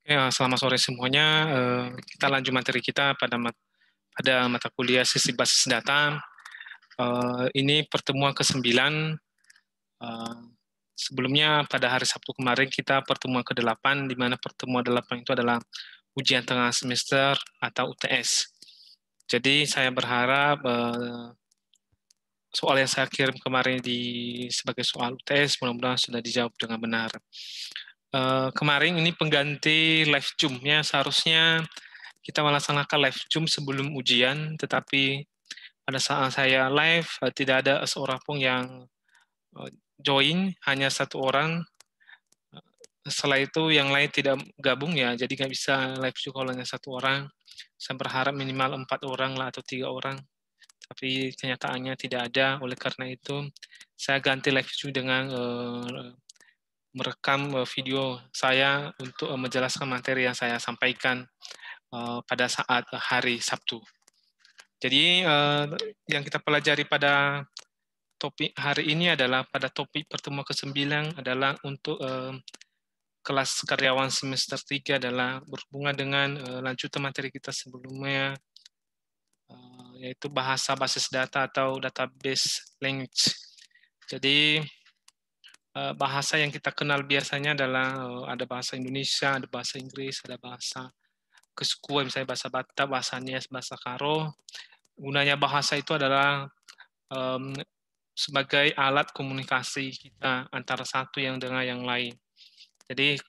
Ya, selamat sore semuanya. Kita lanjut materi kita pada mata kuliah Sistem Basis Data. Ini pertemuan ke-9. Sebelumnya pada hari Sabtu kemarin kita pertemuan ke-8, di mana pertemuan 8 itu adalah ujian tengah semester atau UTS. Jadi saya berharap soal yang saya kirim kemarin sebagai soal UTS mudah-mudahan sudah dijawab dengan benar. Kemarin ini pengganti live Zoom-nya, seharusnya kita melaksanakan live Zoom sebelum ujian, tetapi pada saat saya live tidak ada seorang pun yang join, hanya satu orang. Setelah itu yang lain tidak gabung ya, jadi nggak bisa live Zoom kalau hanya satu orang. Saya berharap minimal 4 orang lah atau 3 orang, tapi kenyataannya tidak ada. Oleh karena itu saya ganti live Zoom dengan merekam video saya untuk menjelaskan materi yang saya sampaikan pada saat hari Sabtu. Jadi yang kita pelajari pada topik hari ini adalah pada topik pertemuan ke-9 adalah untuk kelas karyawan semester 3 adalah berhubungan dengan lanjutan materi kita sebelumnya, yaitu bahasa basis data atau database language. Jadi bahasa yang kita kenal biasanya adalah ada bahasa Indonesia, ada bahasa Inggris, ada bahasa Kesukuan, misalnya bahasa Batak, bahasa Nias, bahasa Karo. Gunanya bahasa itu adalah sebagai alat komunikasi kita antara satu yang dengan yang lain. Jadi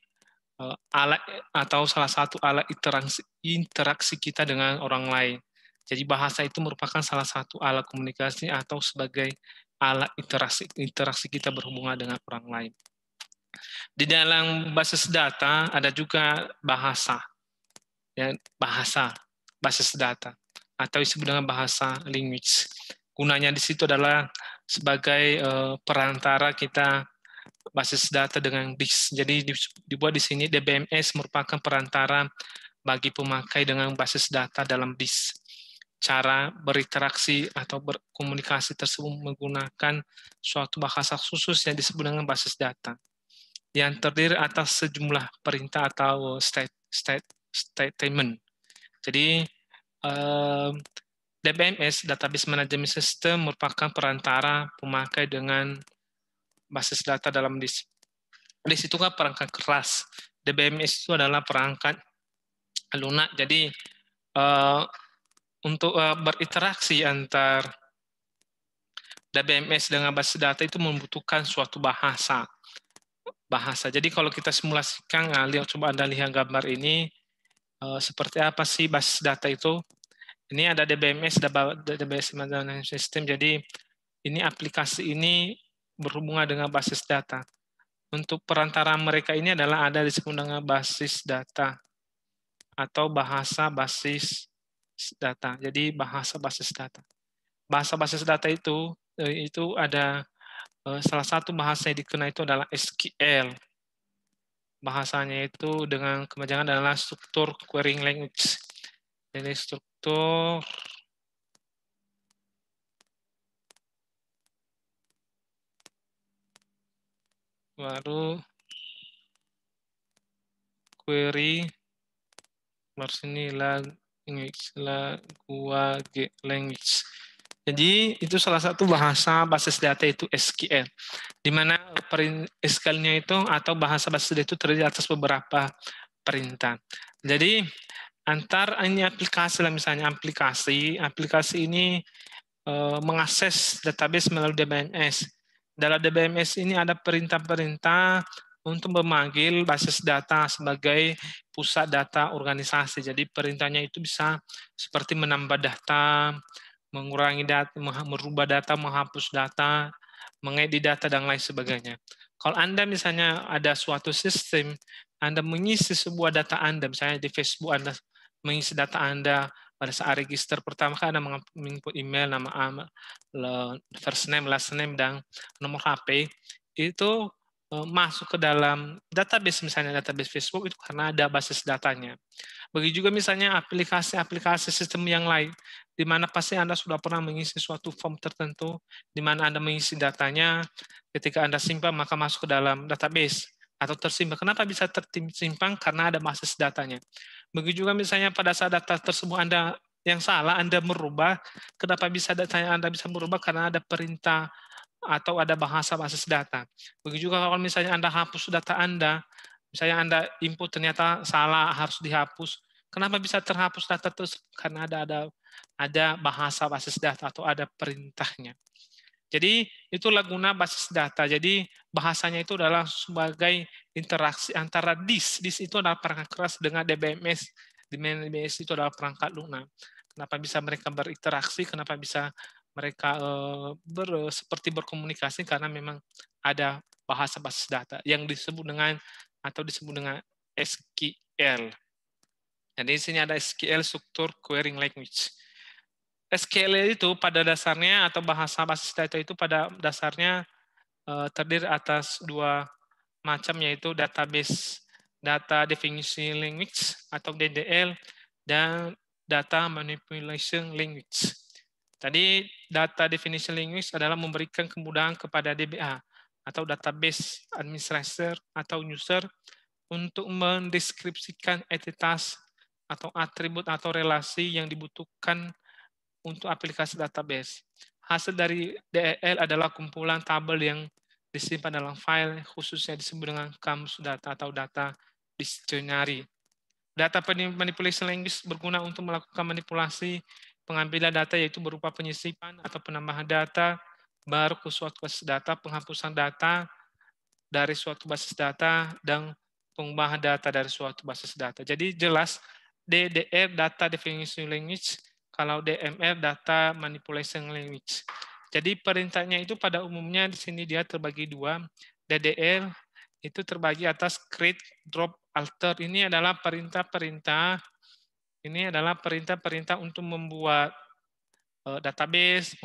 alat atau salah satu alat interaksi kita dengan orang lain. Jadi bahasa itu merupakan salah satu alat komunikasi atau sebagai alat interaksi kita berhubungan dengan orang lain. Di dalam basis data ada juga bahasa, ya, basis data atau disebut dengan bahasa language. Gunanya di situ adalah sebagai perantara kita basis data dengan BIS. Jadi dibuat di sini DBMS merupakan perantara bagi pemakai dengan basis data dalam BIS. Cara berinteraksi atau berkomunikasi tersebut menggunakan suatu bahasa khusus yang disebut dengan basis data, yang terdiri atas sejumlah perintah atau statement. Jadi DBMS, Database Management System, merupakan perantara pemakai dengan basis data dalam BIS. BIS itu kan perangkat keras. DBMS itu adalah perangkat lunak. Jadi untuk berinteraksi antar DBMS dengan basis data itu membutuhkan suatu bahasa. Jadi kalau kita simulasikan, coba Anda lihat gambar ini, seperti apa sih basis data itu? Ini ada DBMS, Database Management System. Jadi ini aplikasi ini berhubungan dengan basis data. Untuk perantara mereka ini adalah ada disebut dengan basis data atau bahasa basis data. Jadi bahasa basis data. Bahasa basis data itu ada salah satu bahasa yang dikenal itu adalah SQL. Bahasanya itu dengan kepanjangan adalah struktur querying language. Jadi struktur baru query sini language. Jadi itu salah satu bahasa basis data itu SQL, di mana SQL-nya itu atau bahasa basis data itu terdiri atas beberapa perintah. Jadi antar ini aplikasi lah, misalnya aplikasi ini mengakses database melalui DBMS. Dalam DBMS ini ada perintah-perintah untuk memanggil basis data sebagai pusat data organisasi. Jadi perintahnya itu bisa seperti menambah data, mengurangi data, merubah data, menghapus data, mengedit data, dan lain sebagainya. Kalau Anda misalnya ada suatu sistem, Anda mengisi sebuah data Anda, misalnya di Facebook Anda mengisi data Anda pada saat register pertama kan Anda menginput email, nama, first name, last name, dan nomor HP, itu masuk ke dalam database, misalnya database Facebook itu karena ada basis datanya. Begitu juga misalnya aplikasi-aplikasi sistem yang lain, di mana pasti Anda sudah pernah mengisi suatu form tertentu, di mana Anda mengisi datanya, ketika Anda simpan maka masuk ke dalam database. atau tersimpan. Kenapa bisa tersimpan? Karena ada basis datanya. Begitu juga misalnya pada saat data tersebut Anda yang salah, Anda merubah. Kenapa bisa datanya Anda bisa merubah? Karena ada perintah atau ada bahasa basis data. Begitu juga kalau misalnya Anda hapus data Anda, misalnya Anda input ternyata salah, harus dihapus. Kenapa bisa terhapus data tersebut? Karena ada bahasa basis data atau ada perintahnya. Jadi itulah guna basis data. Jadi bahasanya itu adalah sebagai interaksi antara DIS. DIS itu adalah perangkat keras dengan DBMS. DBMS itu adalah perangkat lunak. Kenapa bisa mereka berinteraksi? Kenapa bisa mereka seperti berkomunikasi? Karena memang ada bahasa basis data yang disebut dengan SQL. Jadi di sini ada SQL, Structured Querying Language. SQL itu pada dasarnya atau bahasa basis data itu pada dasarnya terdiri atas dua macam, yaitu database data definition language atau DDL dan data manipulation language. Tadi data definition language adalah memberikan kemudahan kepada DBA atau database administrator atau user untuk mendeskripsikan entitas atau atribut atau relasi yang dibutuhkan untuk aplikasi database. Hasil dari DEL adalah kumpulan tabel yang disimpan dalam file, khususnya disebut dengan kamus data atau data dictionary. Data manipulation language berguna untuk melakukan manipulasi pengambilan data, yaitu berupa penyisipan atau penambahan data baru ke suatu basis data, penghapusan data dari suatu basis data, dan pengubahan data dari suatu basis data. Jadi jelas DDR data definition language, kalau DML data manipulation language. Jadi perintahnya itu pada umumnya di sini dia terbagi dua. DDL itu terbagi atas create, drop, alter. Ini adalah perintah-perintah. Ini adalah perintah-perintah untuk membuat database,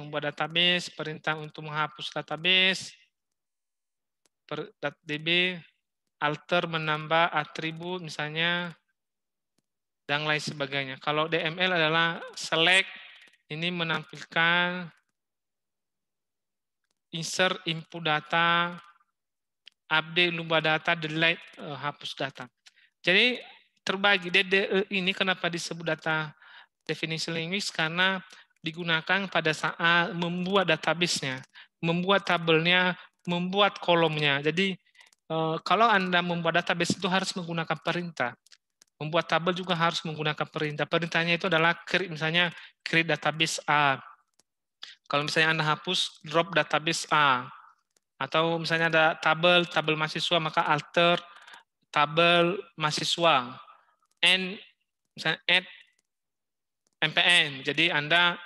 perintah untuk menghapus database, DB, alter menambah atribut misalnya, dan lain sebagainya. Kalau DML adalah select, ini menampilkan insert input data, update lupa data, delete hapus data. Jadi terbagi DDE ini kenapa disebut data definition language, karena digunakan pada saat membuat database-nya, membuat tabelnya, membuat kolomnya. Jadi kalau Anda membuat database itu harus menggunakan perintah. Membuat tabel juga harus menggunakan perintah. Perintahnya itu adalah create, misalnya create database A. Kalau misalnya Anda hapus drop database A. Atau misalnya ada tabel mahasiswa, maka alter tabel mahasiswa. Misalnya add MPN. Jadi Anda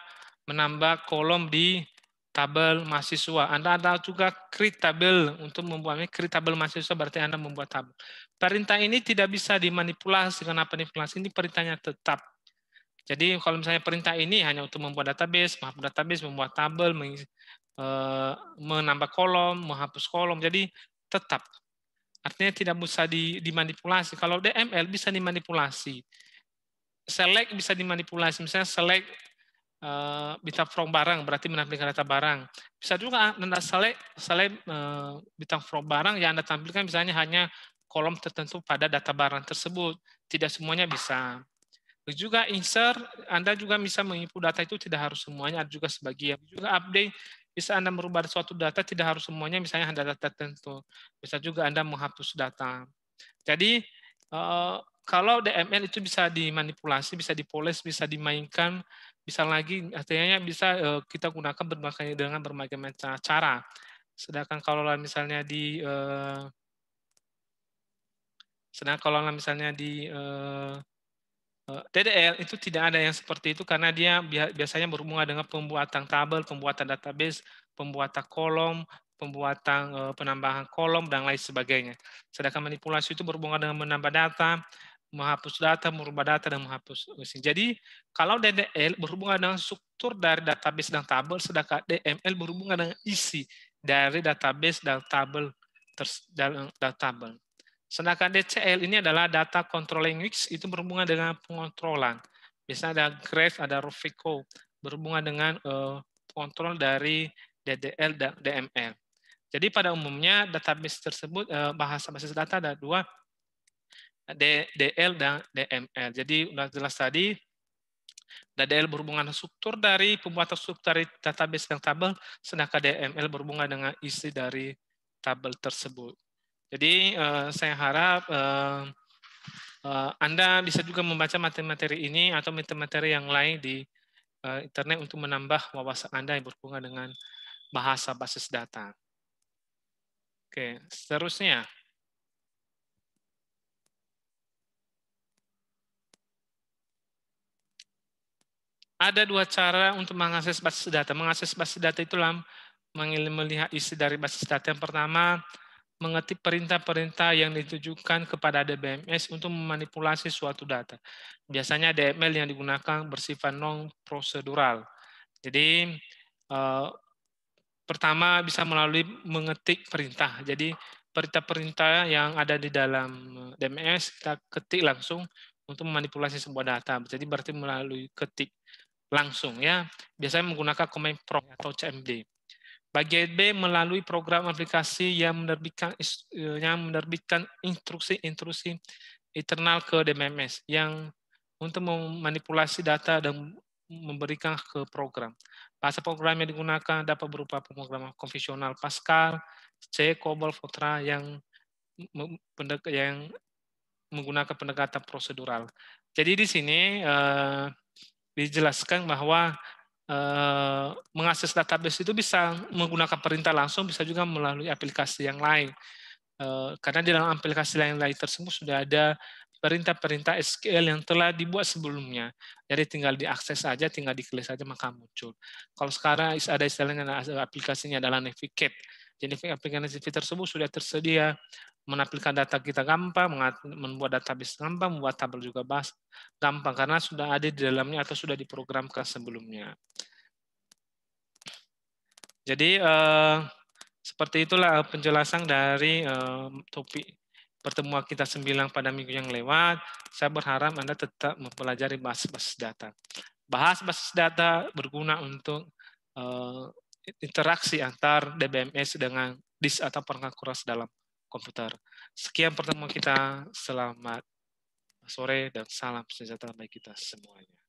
menambah kolom di tabel mahasiswa. Anda ada juga create tabel untuk membuatnya. Create tabel mahasiswa berarti Anda membuat tabel. Perintah ini tidak bisa dimanipulasi. Kenapa manipulasi? Ini perintahnya tetap. Jadi kalau misalnya perintah ini hanya untuk membuat database, membuat tabel, menambah kolom, menghapus kolom. Jadi tetap. Artinya tidak bisa dimanipulasi. Kalau DML bisa dimanipulasi. Select bisa dimanipulasi. Misalnya select bintang from barang berarti menampilkan data barang. Bisa juga Anda select bintang from barang yang Anda tampilkan misalnya hanya kolom tertentu pada data barang tersebut. Tidak semuanya bisa. Juga insert, Anda juga bisa menginput data itu tidak harus semuanya, ada juga sebagian. Juga update, bisa Anda merubah suatu data tidak harus semuanya, misalnya ada data tertentu. Bisa juga Anda menghapus data. Jadi kalau DML itu bisa dimanipulasi, bisa dipoles, bisa dimainkan, bisa lagi artinya bisa kita gunakan dengan berbagai macam cara. Sedangkan kalau misalnya di DDL itu tidak ada yang seperti itu karena dia biasanya berhubungan dengan pembuatan tabel, pembuatan database, pembuatan kolom, pembuatan penambahan kolom, dan lain sebagainya. Sedangkan manipulasi itu berhubungan dengan menambah data, menghapus data, merubah data, dan menghapus. Jadi kalau DDL berhubungan dengan struktur dari database dan tabel, sedangkan DML berhubungan dengan isi dari database dan tabel. Sedangkan DCL ini adalah data control language, itu berhubungan dengan pengontrolan. Biasanya ada graph, ada Rofico, berhubungan dengan kontrol dari DDL dan DML. Jadi pada umumnya database tersebut, bahasa basis data ada dua, DL dan DML. Jadi udah jelas tadi, DL berhubungan dengan struktur dari pembuatan struktur dari database yang tabel, sedangkan DML berhubungan dengan isi dari tabel tersebut. Jadi saya harap Anda bisa juga membaca materi ini atau materi yang lain di internet untuk menambah wawasan Anda yang berhubungan dengan bahasa basis data. Oke, seterusnya. Ada dua cara untuk mengakses basis data. Mengakses basis data itulah melihat isi dari basis data. Yang pertama, mengetik perintah-perintah yang ditujukan kepada DBMS untuk memanipulasi suatu data. Biasanya DML yang digunakan bersifat non-prosedural. Jadi, pertama bisa melalui mengetik perintah. Jadi, perintah-perintah yang ada di dalam DMS kita ketik langsung untuk memanipulasi sebuah data. Jadi, berarti melalui ketik langsung ya, biasanya menggunakan command prompt atau CMD. Bagian B melalui program aplikasi yang menerbitkan instruksi-instruksi internal ke DMS yang untuk memanipulasi data dan memberikan ke program. Bahasa program yang digunakan dapat berupa pemrograman konvensional Pascal, C, COBOL, Fortran yang menggunakan pendekatan prosedural. Jadi di sini dijelaskan bahwa mengakses database itu bisa menggunakan perintah langsung, bisa juga melalui aplikasi yang lain. Karena di dalam aplikasi lain tersebut sudah ada perintah-perintah SQL yang telah dibuat sebelumnya. Jadi tinggal diakses saja, tinggal diklik saja maka muncul. Kalau sekarang ada istilahnya aplikasinya adalah Navigate. Jadi aplikasi tersebut sudah tersedia, menampilkan data kita gampang, membuat database gampang, membuat tabel juga gampang karena sudah ada di dalamnya atau sudah diprogramkan sebelumnya. Jadi seperti itulah penjelasan dari topik pertemuan kita 9 pada minggu yang lewat. Saya berharap Anda tetap mempelajari basis data. Basis data berguna untuk interaksi antar DBMS dengan disk atau perangkat keras dalam komputer. Sekian pertemuan kita, selamat sore dan salam sejahtera bagi kita semuanya.